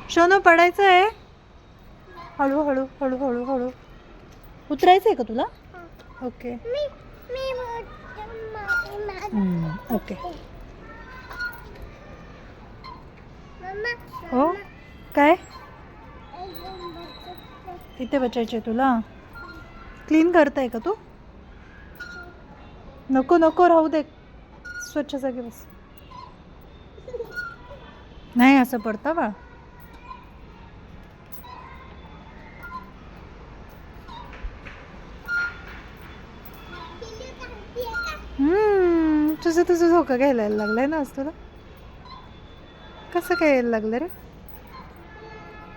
शोनू पडायचं आहे. हळू हळू हळू हळू हळू. उतरायचं आहे का तुला? Okay okay. हो काय इथे बचायचे तुला? क्लीन करताय का तू? नको नको राहू दे, स्वच्छ जागी बस. नाही असं पडतं बा. तुझं तुझं झोका घ्यायला लागलाय ना आज तुला. कसं काय यायला लागलं रे?